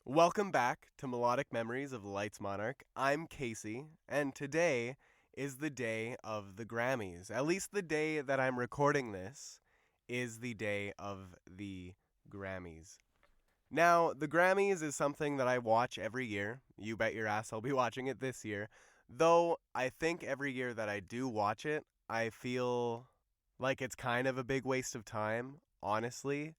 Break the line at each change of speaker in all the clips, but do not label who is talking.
Welcome back to Melodic Memories of the Lights Monarch. I'm Casey, and today is the day of the Grammys. At least the day that I'm recording this is the day of the Grammys. Now, the Grammys is something that I watch every year. You bet your ass I'll be watching it this year. Though I think every year that I do watch it, I feel like it's kind of a big waste of time, honestly.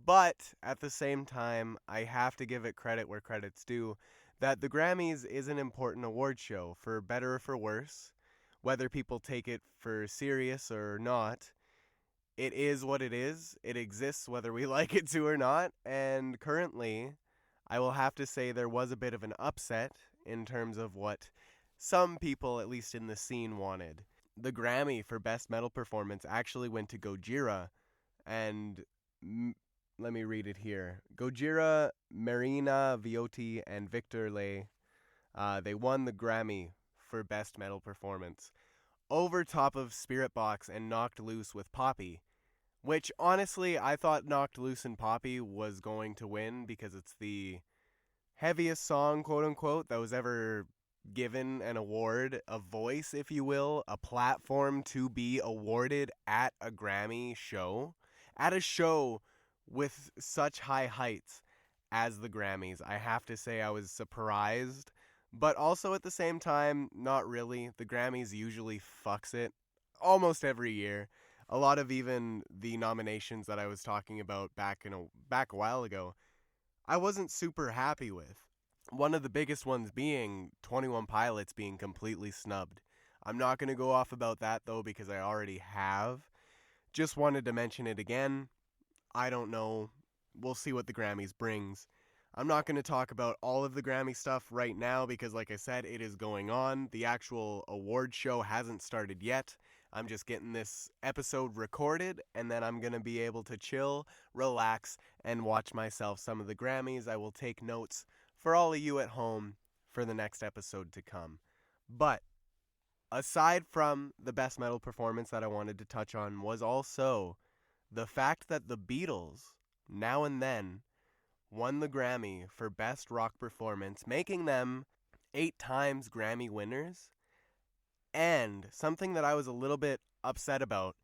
But at the same time, I have to give it credit where credit's due that the Grammys is an important award show, for better or for worse. Whether people take it for serious or not, it is what it is. It exists whether we like it to or not. And currently, I will have to say there was a bit of an upset in terms of what some people, at least in the scene, wanted. The Grammy for Best Metal Performance actually went to Gojira, and let me read it here. Gojira, Marina Viotti, and Victor Lay, they won the Grammy for Best Metal Performance over top of Spirit Box and Knocked Loose with Poppy, which honestly I thought Knocked Loose and Poppy was going to win because it's the heaviest song, quote unquote, that was ever given an award, a voice, if you will, a platform to be awarded at a Grammy show. At a show with such high heights as the Grammys, I have to say I was surprised, but also at the same time, not really. The Grammys usually fucks it almost every year. A lot of even the nominations that I was talking about back a while ago, I wasn't super happy with. One of the biggest ones being 21 Pilots being completely snubbed. I'm not going to go off about that though because I already have. Just wanted to mention it again. I don't know. We'll see what the Grammys brings. I'm not going to talk about all of the Grammy stuff right now because, like I said, it is going on. The actual award show hasn't started yet. I'm just getting this episode recorded, and then I'm going to be able to chill, relax, and watch myself some of the Grammys. I will take notes for all of you at home for the next episode to come. But aside from the best metal performance that I wanted to touch on was also the fact that the Beatles, now and then, won the Grammy for Best Rock Performance, making them 8 times Grammy winners. And something that I was a little bit upset about,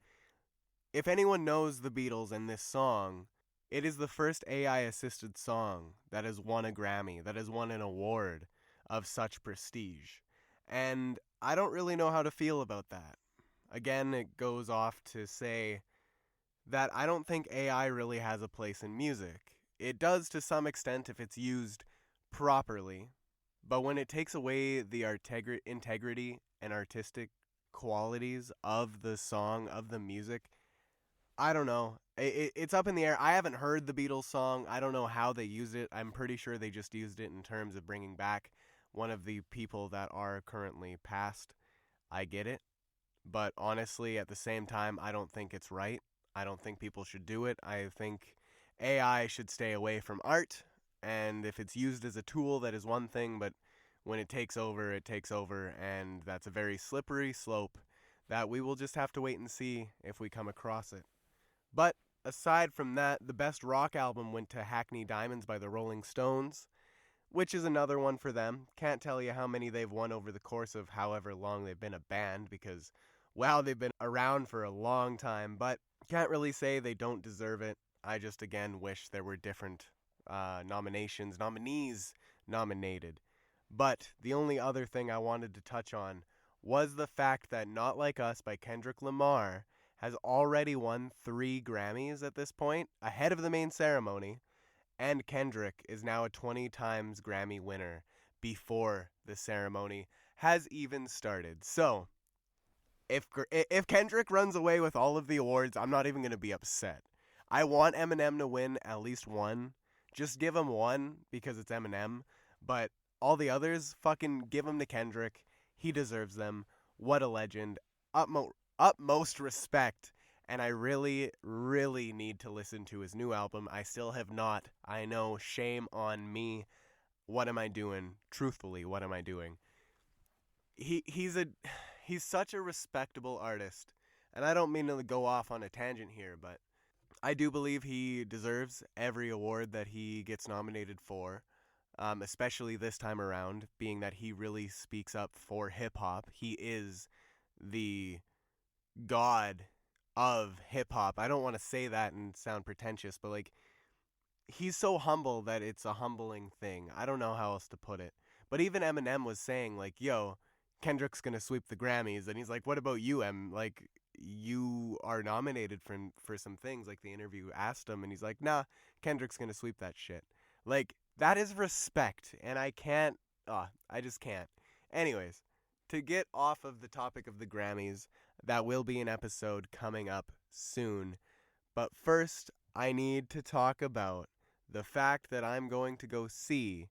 if anyone knows the Beatles and this song, it is the first AI-assisted song that has won a Grammy, that has won an award of such prestige. And I don't really know how to feel about that. Again, it goes off to say that I don't think AI really has a place in music. It does to some extent if it's used properly, but when it takes away the integrity and artistic qualities of the song, of the music, I don't know. It's up in the air. I haven't heard the Beatles song. I don't know how they used it. I'm pretty sure they just used it in terms of bringing back one of the people that are currently passed. I get it. But honestly, at the same time, I don't think it's right. I don't think people should do it. I think AI should stay away from art, and if it's used as a tool, that is one thing, but when it takes over, and that's a very slippery slope that we will just have to wait and see if we come across it. But aside from that, the best rock album went to Hackney Diamonds by the Rolling Stones, which is another one for them. Can't tell you how many they've won over the course of however long they've been a band, because, wow, they've been around for a long time, but can't really say they don't deserve it. I just, again, wish there were different nominees nominated. But the only other thing I wanted to touch on was the fact that Not Like Us by Kendrick Lamar has already won 3 Grammys at this point, ahead of the main ceremony, and Kendrick is now a 20 times Grammy winner before the ceremony has even started. So, if Kendrick runs away with all of the awards, I'm not even going to be upset. I want Eminem to win at least one. Just give him one because it's Eminem. But all the others, fucking give them to Kendrick. He deserves them. What a legend. Utmost respect. And I really, really need to listen to his new album. I still have not. I know, shame on me. What am I doing? Truthfully, what am I doing? He's such a respectable artist. And I don't mean to go off on a tangent here, but I do believe he deserves every award that he gets nominated for. especially this time around, being that he really speaks up for hip hop. He is the god of hip hop. I don't want to say that and sound pretentious, but like he's so humble that it's a humbling thing. I don't know how else to put it. But even Eminem was saying like, "Yo, Kendrick's going to sweep the Grammys." And he's like, "What about you, Em? Like you are nominated for some things." Like the interview asked him and he's like, "Nah, Kendrick's going to sweep that shit." Like that is respect, and I just can't. Anyways, to get off of the topic of the Grammys, that will be an episode coming up soon. But first, I need to talk about the fact that I'm going to go see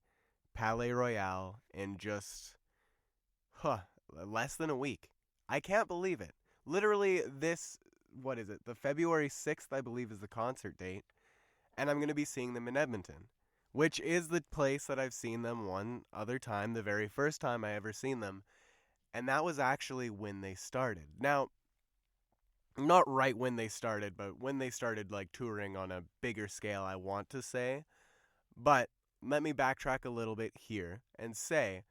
Palaye Royale in just less than a week. I can't believe it. Literally what is it? The February 6th, I believe, is the concert date. And I'm going to be seeing them in Edmonton, which is the place that I've seen them one other time, the very first time I ever seen them. And that was actually when they started. Now, not right when they started, but when they started like touring on a bigger scale, I want to say. But let me backtrack a little bit here and say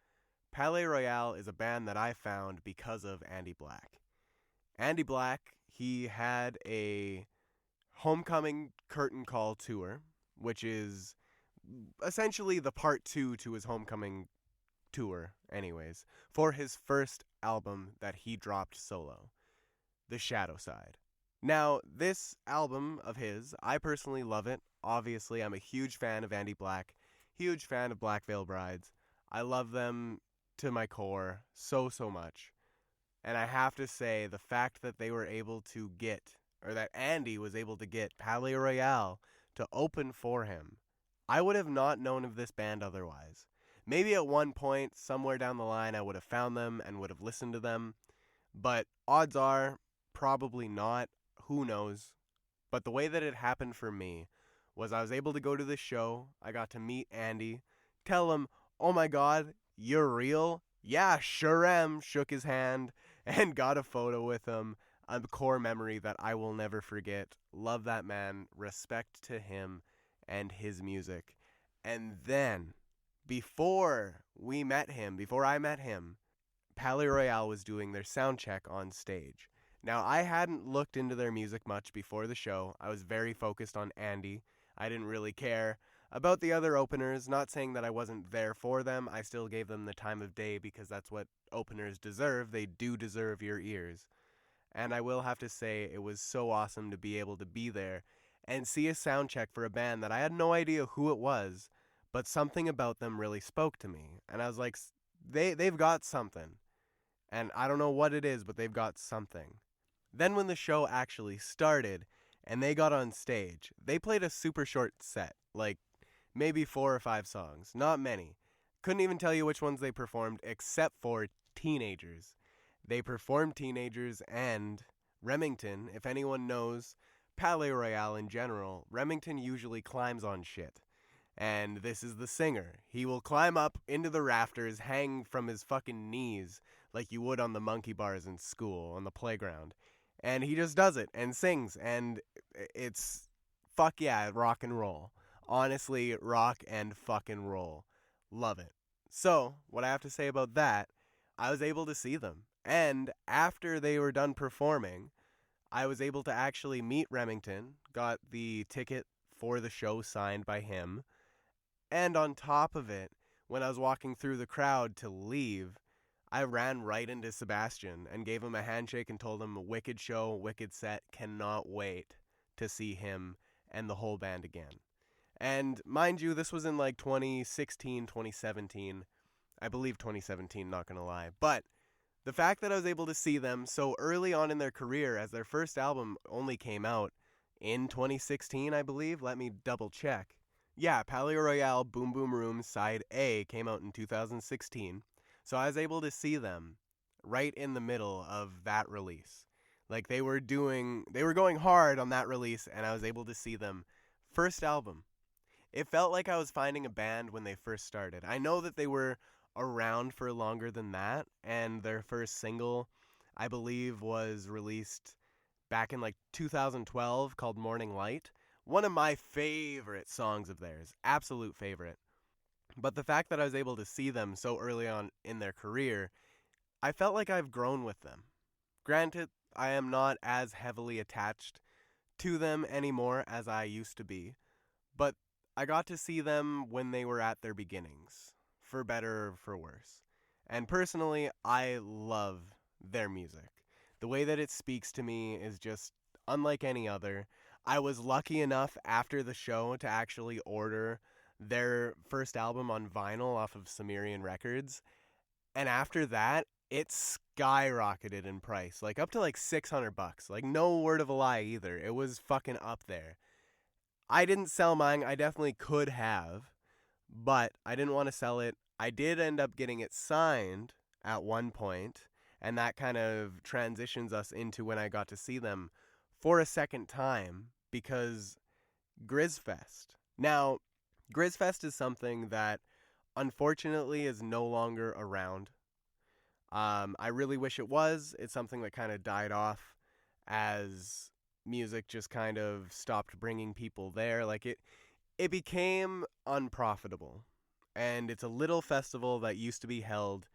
Palaye Royale is a band that I found because of Andy Black. Andy Black, he had a homecoming curtain call tour, which is essentially the part 2 to his homecoming tour anyways, for his first album that he dropped solo, The Shadow Side. Now, this album of his, I personally love it. Obviously, I'm a huge fan of Andy Black, huge fan of Black Veil Brides. I love them to my core so much. And I have to say, the fact that they were able to get, or that Andy was able to get Palaye Royale to open for him, I would have not known of this band otherwise. Maybe at one point, somewhere down the line, I would have found them and would have listened to them. But odds are, probably not. Who knows? But the way that it happened for me was I was able to go to the show. I got to meet Andy, tell him, "Oh my God, you're real?" "Yeah, sure am." Shook his hand and got a photo with him. A core memory that I will never forget. Love that man. Respect to him and his music. And then, before I met him, Palaye Royale was doing their sound check on stage. Now, I hadn't looked into their music much before the show. I was very focused on Andy. I didn't really care about the other openers. Not saying that I wasn't there for them. I still gave them the time of day because that's what openers deserve. They do deserve your ears. And I will have to say it was so awesome to be able to be there and see a sound check for a band that I had no idea who it was, but something about them really spoke to me. And I was like, they've got something. And I don't know what it is, but they've got something. Then when the show actually started and they got on stage, they played a super short set, like maybe 4 or 5 songs, not many. Couldn't even tell you which ones they performed except for Teenagers. They performed Teenagers and Remington. If anyone knows Palaye Royale in general, Remington usually climbs on shit. And this is the singer. He will climb up into the rafters, hang from his fucking knees like you would on the monkey bars in school, on the playground. And he just does it and sings, and it's fuck yeah, rock and roll. Honestly, rock and fucking roll. Love it. So, what I have to say about that, I was able to see them. And after they were done performing, I was able to actually meet Remington, got the ticket for the show signed by him. And on top of it, when I was walking through the crowd to leave, I ran right into Sebastian and gave him a handshake and told him a wicked show, wicked set, cannot wait to see him and the whole band again. And mind you, this was in like 2016, 2017. I believe 2017, not gonna lie. But the fact that I was able to see them so early on in their career, as their first album only came out in 2016, I believe. Let me double check. Yeah, Palaye Royale Boom Boom Room Side A came out in 2016. So I was able to see them right in the middle of that release. Like they were going hard on that release, and I was able to see them. First album. It felt like I was finding a band when they first started. I know that they were around for longer than that, and their first single, I believe, was released back in like 2012 called Morning Light. One of my favorite songs of theirs. Absolute favorite. But the fact that I was able to see them so early on in their career, I felt like I've grown with them. Granted, I am not as heavily attached to them anymore as I used to be, but I got to see them when they were at their beginnings, for better or for worse. And personally, I love their music. The way that it speaks to me is just unlike any other. I was lucky enough after the show to actually order their first album on vinyl off of Sumerian Records. And after that, it skyrocketed in price, like up to like $600. Like no word of a lie either. It was fucking up there. I didn't sell mine. I definitely could have, but I didn't want to sell it. I did end up getting it signed at one point, and that kind of transitions us into when I got to see them for a second time because Grizzfest. Now, Grizzfest is something that unfortunately is no longer around. I really wish it was. It's something that kind of died off as music just kind of stopped bringing people there. Like it became unprofitable. And it's a little festival that used to be held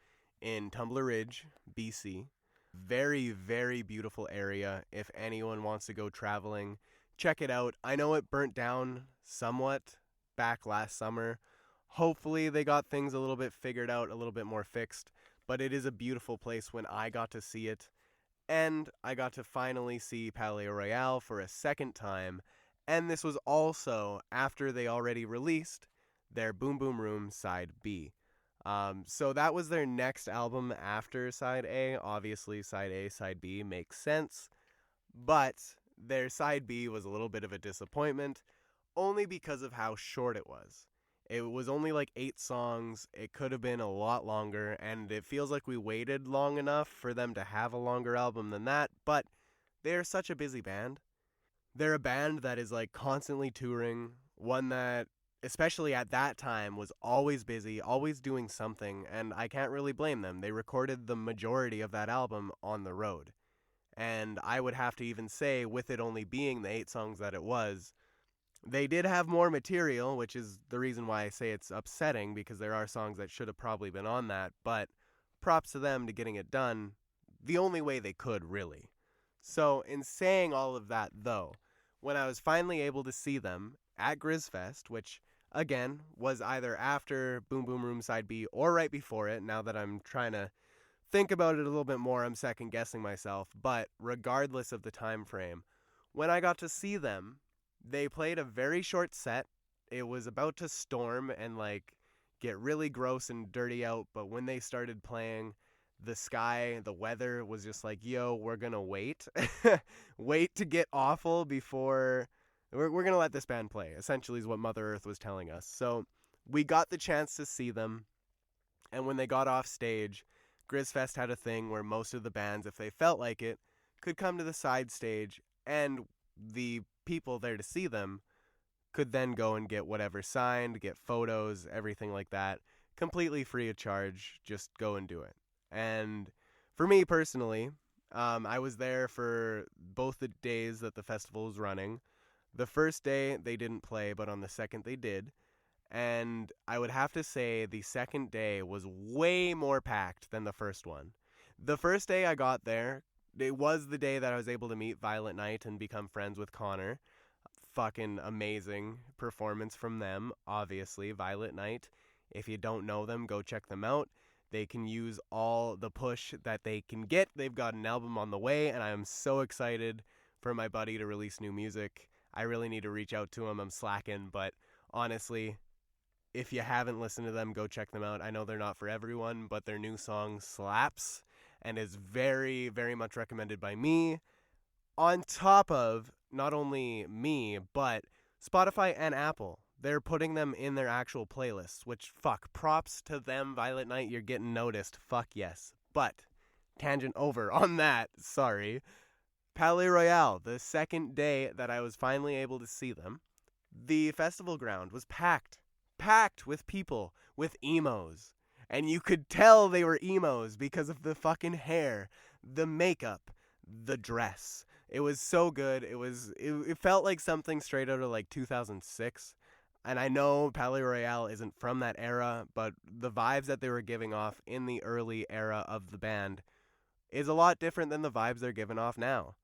in Tumbler Ridge, BC. Very, very beautiful area. If anyone wants to go traveling, check it out. I know it burnt down somewhat back last summer. Hopefully they got things a little bit figured out, a little bit more fixed. But it is a beautiful place when I got to see it. And I got to finally see Palaye Royale for a second time. And this was also after they already released their Boom Boom Room Side B. So that was their next album after Side A. Obviously, Side A, Side B makes sense. But their Side B was a little bit of a disappointment, only because of how short it was. It was only like 8 songs. It could have been a lot longer, and it feels like we waited long enough for them to have a longer album than that, but they're such a busy band. They're a band that is like constantly touring, one that, especially at that time, was always busy, always doing something, and I can't really blame them. They recorded the majority of that album on the road. And I would have to even say, with it only being the 8 songs that it was, they did have more material, which is the reason why I say it's upsetting, because there are songs that should have probably been on that, but props to them to getting it done the only way they could, really. So, in saying all of that, though, when I was finally able to see them at Grizzfest, which, again, was either after Boom Boom Room Side B or right before it, now that I'm trying to think about it a little bit more, I'm second-guessing myself, but regardless of the time frame, when I got to see them, they played a very short set. It was about to storm and like get really gross and dirty out, but when they started playing, the weather was just like, yo, we're gonna wait. Wait to get awful before we're gonna let this band play, essentially is what Mother Earth was telling us. So we got the chance to see them, and when they got off stage, Grizzfest had a thing where most of the bands, if they felt like it, could come to the side stage, and the people there to see them could then go and get whatever signed, get photos, everything like that, completely free of charge. Just go and do it. And for me personally, I was there for both the days that the festival was running. The first day they didn't play, but on the second they did. And I would have to say the second day was way more packed than the first one. The first day I got there, it was the day that I was able to meet Violet Knight and become friends with Connor. Fucking amazing performance from them, obviously. Violet Knight, if you don't know them, go check them out. They can use all the push that they can get. They've got an album on the way, and I am so excited for my buddy to release new music. I really need to reach out to him. I'm slacking, but honestly, if you haven't listened to them, go check them out. I know they're not for everyone, but their new song slaps and is very, very much recommended by me. On top of not only me, but Spotify and Apple. They're putting them in their actual playlists, which, fuck, props to them, Violet Knight. You're getting noticed. Fuck yes. But, tangent over on that, sorry. Palaye Royale, the second day that I was finally able to see them, the festival ground was packed. Packed with people, with emos. And you could tell they were emos because of the fucking hair, the makeup, the dress. It was so good. It felt like something straight out of like 2006. And I know Palaye Royale isn't from that era, but the vibes that they were giving off in the early era of the band is a lot different than the vibes they're giving off now.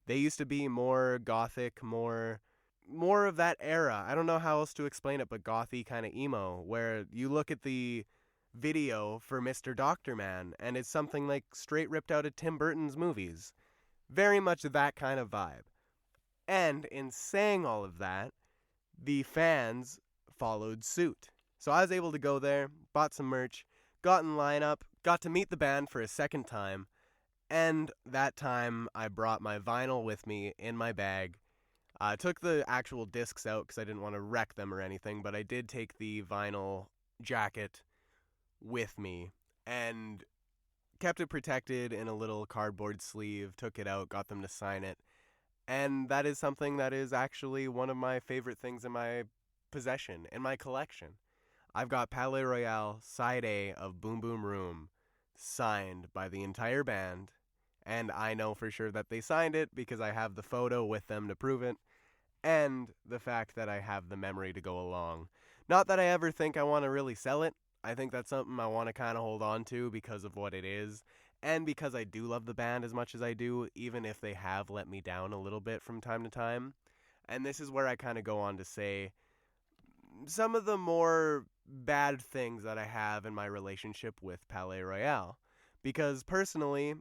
They used to be more gothic, more of that era. I don't know how else to explain it, but gothy kind of emo, where you look at the video for Mr. Doctor Man and it's something like straight ripped out of Tim Burton's movies. Very much that kind of vibe. And in saying all of that, the fans followed suit. So I was able to go there, bought some merch, got in lineup, got to meet the band for a second time, and that time I brought my vinyl with me in my bag. I took the actual discs out because I didn't want to wreck them or anything, but I did take the vinyl jacket with me and kept it protected in a little cardboard sleeve, took it out, got them to sign it. And that is something that is actually one of my favorite things in my possession, in my collection. I've got Palaye Royale side A of Boom Boom Room signed by the entire band, and I know for sure that they signed it because I have the photo with them to prove it, and the fact that I have the memory to go along. Not that I ever think I want to really sell it. I think that's something I want to kind of hold on to because of what it is, and because I do love the band as much as I do, even if they have let me down a little bit from time to time. And this is where I kind of go on to say some of the more bad things that I have in my relationship with Palaye Royale. Because personally,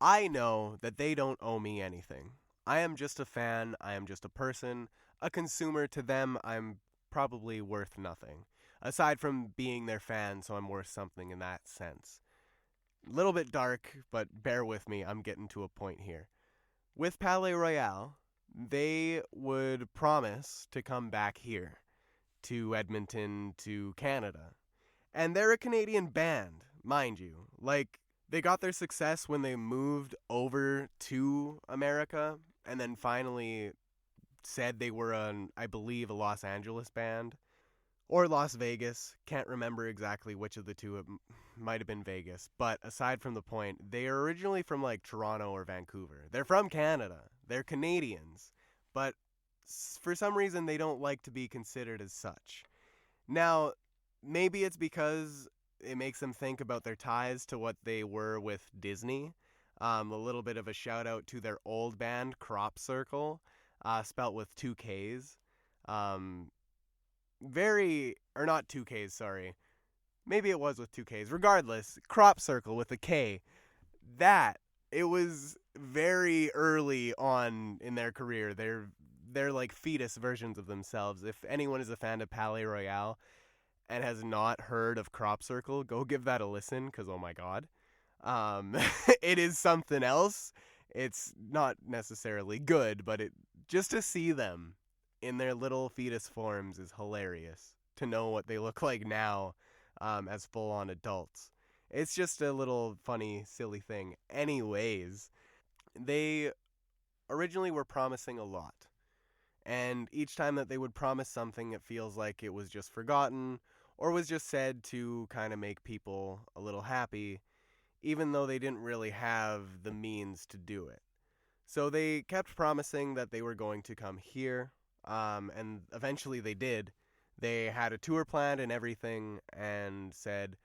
I know that they don't owe me anything. I am just a fan, I am just a person, a consumer. To them, I'm probably worth nothing. Aside from being their fan, so I'm worth something in that sense. Little bit dark, but bear with me, I'm getting to a point here. With Palaye Royale, they would promise to come back here, to Edmonton, to Canada. And they're a Canadian band, mind you. Like, they got their success when they moved over to America, and then finally said they were, I believe, a Los Angeles band. Or Las Vegas. Can't remember exactly which of the two. It might have been Vegas. But aside from the point, they are originally from like Toronto or Vancouver. They're from Canada. They're Canadians. But for some reason, they don't like to be considered as such. Now, maybe it's because it makes them think about their ties to what they were with Disney. A little bit of a shout out to their old band, Crop Circle, spelt with two Ks. Not 2Ks, sorry. Maybe it was with 2Ks. Regardless, Crop Circle with a K. It was very early on in their career. They're like fetus versions of themselves. If anyone is a fan of Palaye Royale and has not heard of Crop Circle, go give that a listen, because oh my god. It is something else. It's not necessarily good, but just to see them in their little fetus forms is hilarious. To know what they look like now as full-on adults. It's just a little funny, silly thing. Anyways, they originally were promising a lot. And each time that they would promise something, it feels like it was just forgotten or was just said to kind of make people a little happy, even though they didn't really have the means to do it. So they kept promising that they were going to come here. And eventually they did. They had a tour planned and everything and said,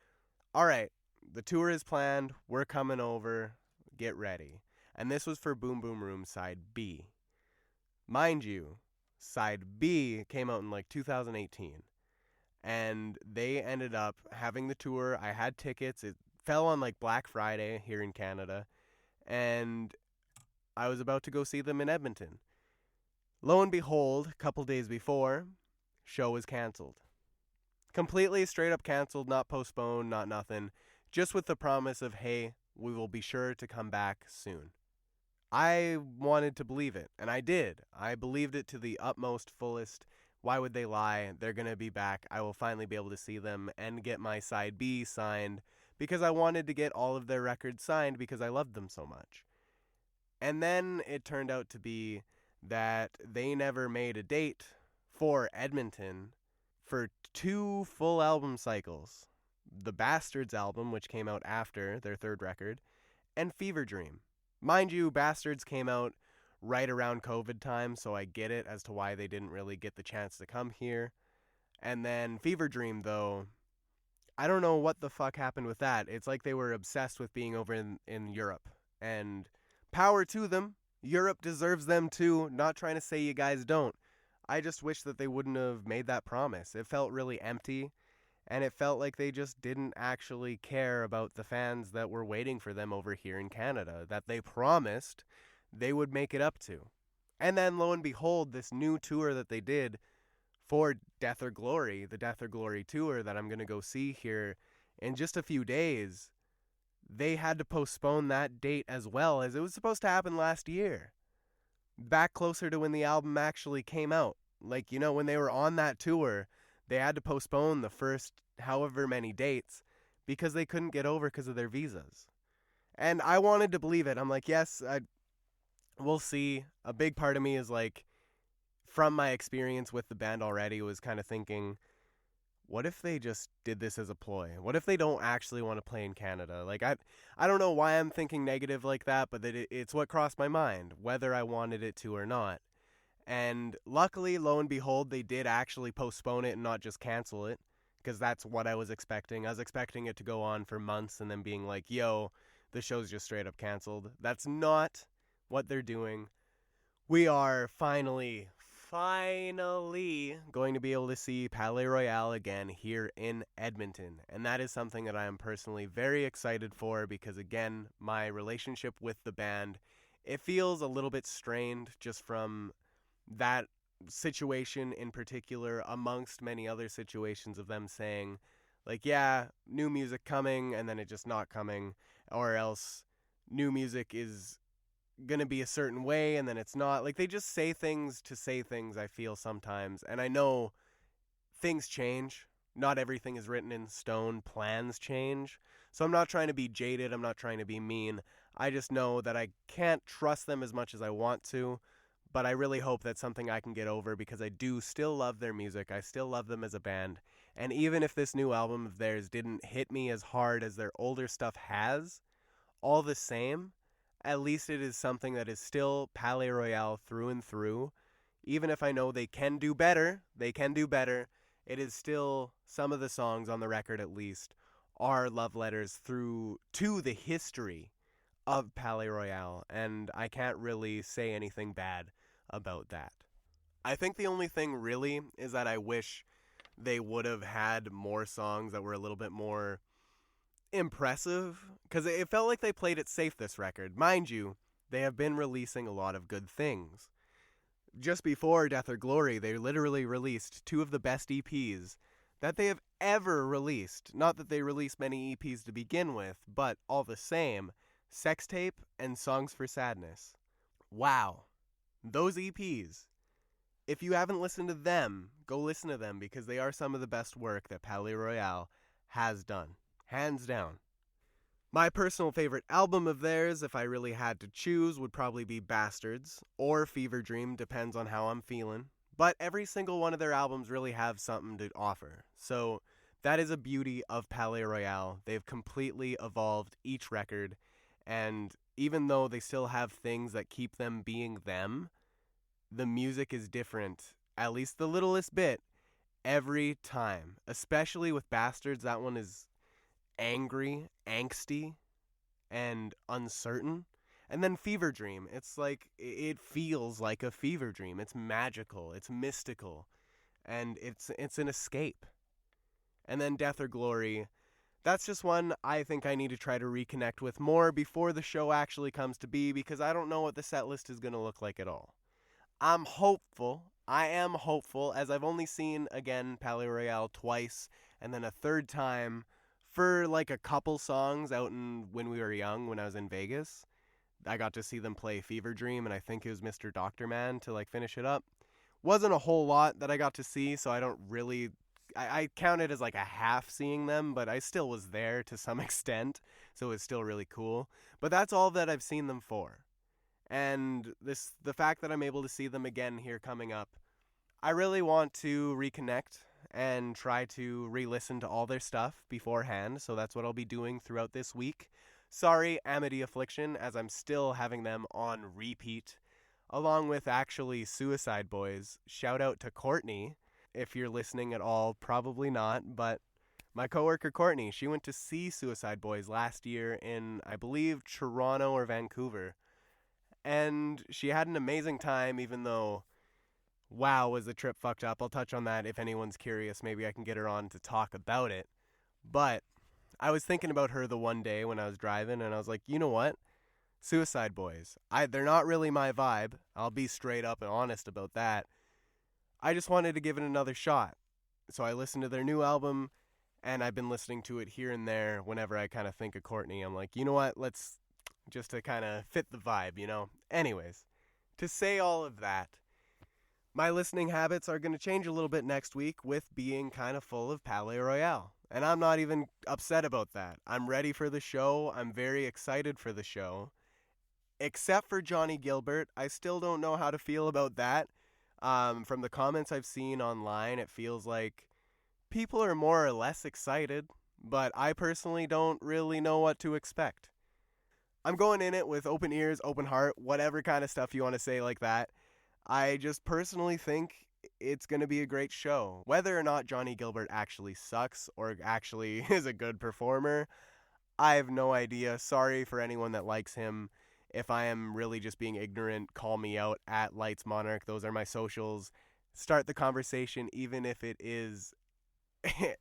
all right, the tour is planned. We're coming over. Get ready. And this was for Boom Boom Room Side B. Mind you, Side B came out in like 2018. And they ended up having the tour. I had tickets. It fell on like Black Friday here in Canada. And I was about to go see them in Edmonton. Lo and behold, a couple days before, show was canceled. Completely straight up canceled, not postponed, not nothing. Just with the promise of, hey, we will be sure to come back soon. I wanted to believe it, and I did. I believed it to the utmost, fullest. Why would they lie? They're going to be back. I will finally be able to see them and get my Side B signed because I wanted to get all of their records signed because I loved them so much. And then it turned out to be that they never made a date for Edmonton for 2 full album cycles. The Bastards album, which came out after their third record, and Fever Dream. Mind you, Bastards came out right around COVID time, so I get it as to why they didn't really get the chance to come here. And then Fever Dream, though, I don't know what the fuck happened with that. It's like they were obsessed with being over in Europe. And power to them. Europe deserves them too. Not trying to say you guys don't. I just wish that they wouldn't have made that promise. It felt really empty. And it felt like they just didn't actually care about the fans that were waiting for them over here in Canada, that they promised they would make it up to. And then, lo and behold, this new tour that they did for Death or Glory, the Death or Glory tour that I'm going to go see here in just a few days, they had to postpone that date as well, as it was supposed to happen last year. Back closer to when the album actually came out. Like, you know, when they were on that tour, they had to postpone the first however many dates because they couldn't get over because of their visas. And I wanted to believe it. I'm like, yes, we'll see. A big part of me is like, from my experience with the band already, was kind of thinking, what if they just did this as a ploy? What if they don't actually want to play in Canada? Like, I don't know why I'm thinking negative like that, but it's what crossed my mind, whether I wanted it to or not. And luckily, lo and behold, they did actually postpone it and not just cancel it, because that's what I was expecting. I was expecting it to go on for months and then being like, yo, the show's just straight up canceled. That's not what they're doing. We are finally going to be able to see Palaye Royale again here in Edmonton. And that is something that I am personally very excited for because, again, my relationship with the band, it feels a little bit strained just from that situation in particular, amongst many other situations of them saying, like, yeah, new music coming, and then it just not coming, or else new music is gonna be a certain way and then it's not. Like, they just say things to say things, I feel sometimes. And I know things change. Not everything is written in stone. Plans change. So I'm not trying to be jaded. I'm not trying to be mean. I just know that I can't trust them as much as I want to. But I really hope that's something I can get over because I do still love their music. I still love them as a band. And even if this new album of theirs didn't hit me as hard as their older stuff has, all the same, at least it is something that is still Palaye Royale through and through. Even if I know they can do better, it is still, some of the songs on the record at least, are love letters to the history of Palaye Royale, and I can't really say anything bad about that. I think the only thing really is that I wish they would have had more songs that were a little bit more impressive, because it felt like they played it safe this record. Mind you, they have been releasing a lot of good things. Just before Death or Glory, they literally released 2 of the best EPs that they have ever released. Not that they released many EPs to begin with, but all the same, Sex Tape and Songs for Sadness. Wow. Those EPs. If you haven't listened to them, go listen to them because they are some of the best work that Palaye Royale has done. Hands down. My personal favorite album of theirs, if I really had to choose, would probably be Bastards or Fever Dream, depends on how I'm feeling. But every single one of their albums really have something to offer. So that is a beauty of Palaye Royale. They've completely evolved each record, and even though they still have things that keep them being them, the music is different, at least the littlest bit, every time. Especially with Bastards, that one is angry, angsty, and uncertain. And then Fever Dream, it's like, it feels like a fever dream. It's magical, it's mystical, and it's an escape. And then Death or Glory, that's just one I think I need to try to reconnect with more before the show actually comes to be, because I don't know what the set list is going to look like at all. I am hopeful, as I've only seen, again, Palaye Royale twice, and then a third time for like a couple songs out when we were young, when I was in Vegas. I got to see them play Fever Dream, and I think it was Mr. Doctor Man to like finish it up. Wasn't a whole lot that I got to see, so I don't really, I count it as like a half seeing them, but I still was there to some extent, so it's still really cool. But that's all that I've seen them for. And the fact that I'm able to see them again here coming up, I really want to reconnect and try to re-listen to all their stuff beforehand, so that's what I'll be doing throughout this week. Sorry, Amity Affliction, as I'm still having them on repeat, along with actually Suicide Boys. Shout out to Courtney. if you're listening at all, probably not, but my coworker Courtney, she went to see Suicide Boys last year in, I believe, Toronto or Vancouver. And she had an amazing time, even though, wow, was the trip fucked up. I'll touch on that if anyone's curious. Maybe I can get her on to talk about it. But I was thinking about her the one day when I was driving, and I was like, you know what? Suicide Boys. They're not really my vibe. I'll be straight up and honest about that. I just wanted to give it another shot. So I listened to their new album, and I've been listening to it here and there whenever I kind of think of Courtney. I'm like, you know what? Let's just to kind of fit the vibe, you know? Anyways, to say all of that, my listening habits are going to change a little bit next week with being kind of full of Palaye Royale. And I'm not even upset about that. I'm ready for the show. I'm very excited for the show. Except for Johnny Gilbert, I still don't know how to feel about that. From the comments I've seen online, it feels like people are more or less excited, but I personally don't really know what to expect. I'm going in it with open ears, open heart, whatever kind of stuff you want to say like that. I just personally think it's going to be a great show. Whether or not Johnny Gilbert actually sucks or actually is a good performer, I have no idea. Sorry for anyone that likes him. If I am really just being ignorant, call me out at Lights Monarch. Those are my socials. Start the conversation, even if it is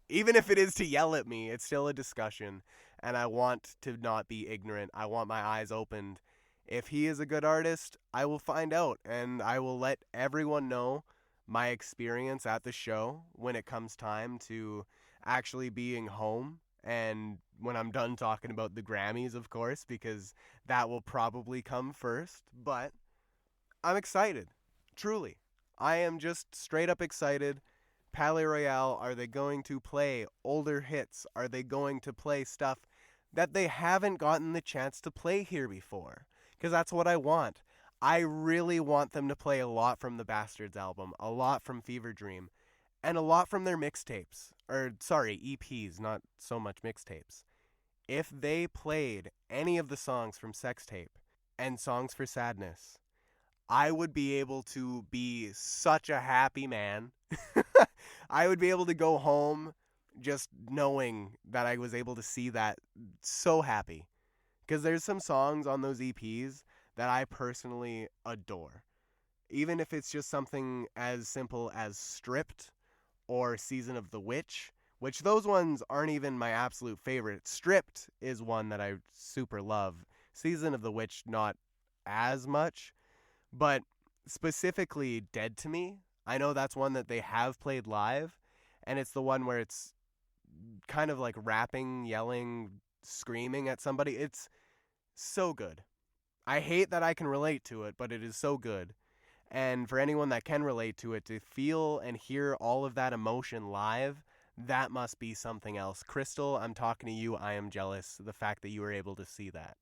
even if it is to yell at me. It's still a discussion, and I want to not be ignorant. I want my eyes opened. If he is a good artist, I will find out, and I will let everyone know my experience at the show when it comes time to actually being home, and when I'm done talking about the Grammys, of course, because that will probably come first. But I'm excited. Truly. I am just straight up excited. Palaye Royale, are they going to play older hits? Are they going to play stuff that they haven't gotten the chance to play here before? Because that's what I want. I really want them to play a lot from the Bastards album, a lot from Fever Dream, and a lot from their mixtapes. Or, sorry, EPs, not so much mixtapes. If they played any of the songs from Sex Tape and Songs for Sadness, I would be able to be such a happy man. I would be able to go home just knowing that I was able to see that, so happy. Because there's some songs on those EPs that I personally adore. Even if it's just something as simple as Stripped or Season of the Witch, which those ones aren't even my absolute favorite. Stripped is one that I super love. Season of the Witch, not as much. But specifically Dead to Me, I know that's one that they have played live, and it's the one where it's kind of like rapping, yelling, screaming at somebody. It's so good. I hate that I can relate to it, but it is so good. And for anyone that can relate to it, to feel and hear all of that emotion live, that must be something else. Crystal, I'm talking to you. I am jealous of the fact that you were able to see that.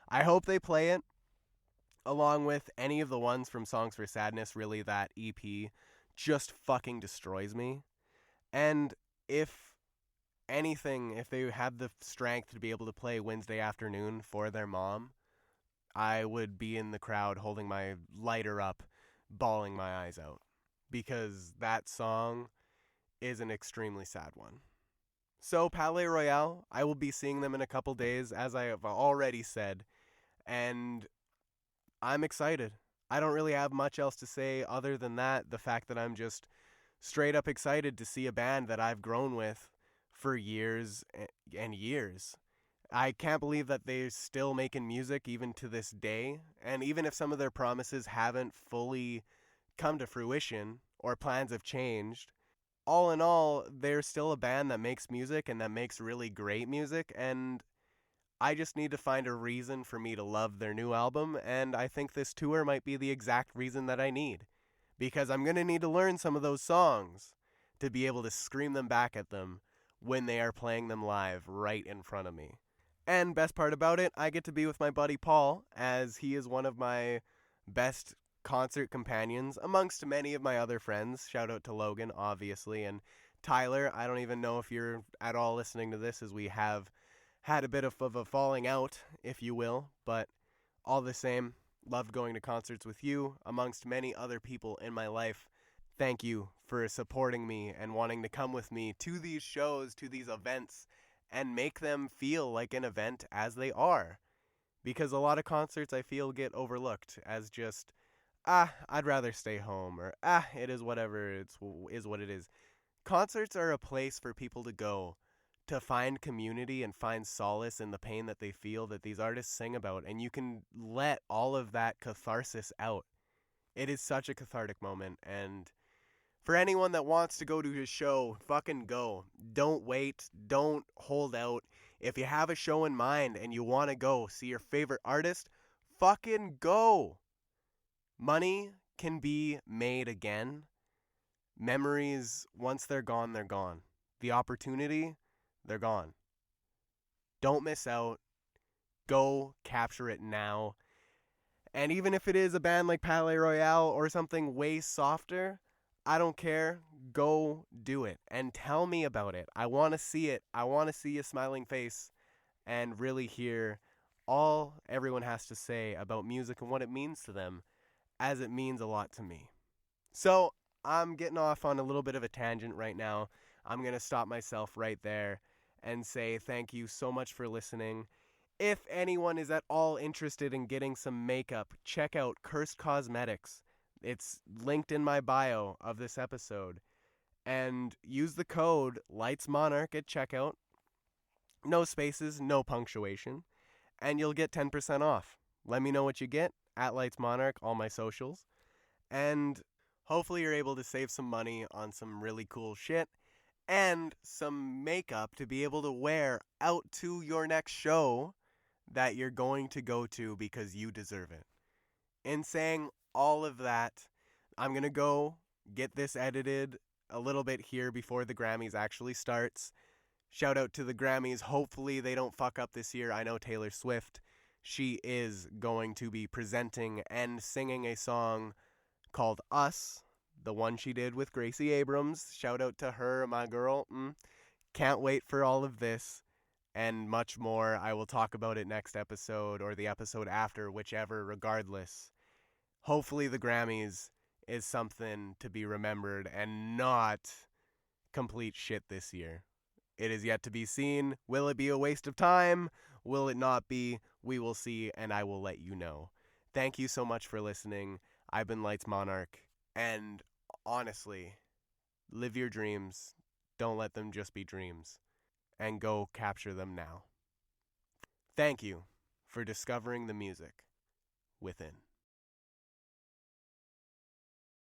I hope they play it along with any of the ones from Songs for Sadness. Really, that EP just fucking destroys me. And if anything, if they had the strength to be able to play Wednesday Afternoon for their mom, I would be in the crowd holding my lighter up, bawling my eyes out. Because that song is an extremely sad one. So, Palaye Royale, I will be seeing them in a couple days, as I have already said. And I'm excited. I don't really have much else to say other than that. The fact that I'm just straight up excited to see a band that I've grown with for years and years. I can't believe that they're still making music even to this day. And even if some of their promises haven't fully come to fruition or plans have changed, all in all, they're still a band that makes music and that makes really great music. And I just need to find a reason for me to love their new album, and I think this tour might be the exact reason that I need. Because I'm going to need to learn some of those songs to be able to scream them back at them when they are playing them live right in front of me. And best part about it, I get to be with my buddy Paul, as he is one of my best concert companions amongst many of my other friends. Shout out to Logan, obviously, and Tyler. I don't even know if you're at all listening to this, as we have had a bit of a falling out, if you will, but all the same, loved going to concerts with you, amongst many other people in my life. thank you for supporting me and wanting to come with me to these shows, to these events, and make them feel like an event as they are. Because a lot of concerts I feel get overlooked as just, I'd rather stay home, or it is whatever, is what it is. Concerts are a place for people to go to find community and find solace in the pain that they feel that these artists sing about, and you can let all of that catharsis out. It is such a cathartic moment, and for anyone that wants to go to his show, fucking go. Don't wait. Don't hold out. If you have a show in mind and you want to go see your favorite artist, fucking go. Money can be made again. Memories, once they're gone, they're gone. The opportunity, they're gone. Don't miss out. Go capture it now. And even if it is a band like Palaye Royale or something way softer, I don't care. Go do it and tell me about it. I want to see it. I want to see a smiling face and really hear all everyone has to say about music and what it means to them, as it means a lot to me. So I'm getting off on a little bit of a tangent right now. I'm going to stop myself right there and say thank you so much for listening. If anyone is at all interested in getting some makeup, check out Cursed Cosmetics. It's linked in my bio of this episode. And use the code LIGHTSMonarch at checkout. No spaces, no punctuation. And you'll get 10% off. Let me know what you get at LIGHTSMonarch, all my socials. And hopefully you're able to save some money on some really cool shit and some makeup to be able to wear out to your next show that you're going to go to because you deserve it. In saying all of that, I'm going to go get this edited a little bit here before the Grammys actually starts. Shout out to the Grammys. Hopefully they don't fuck up this year. I know Taylor Swift, she is going to be presenting and singing a song called Us, the one she did with Gracie Abrams. Shout out to her, my girl. Can't wait for all of this and much more. I will talk about it next episode or the episode after, whichever, regardless. Hopefully the Grammys is something to be remembered and not complete shit this year. It is yet to be seen. Will it be a waste of time? Will it not be? We will see, and I will let you know. Thank you so much for listening. I've been Lights Monarch, and honestly, live your dreams. Don't let them just be dreams, and go capture them now. Thank you for discovering the music within.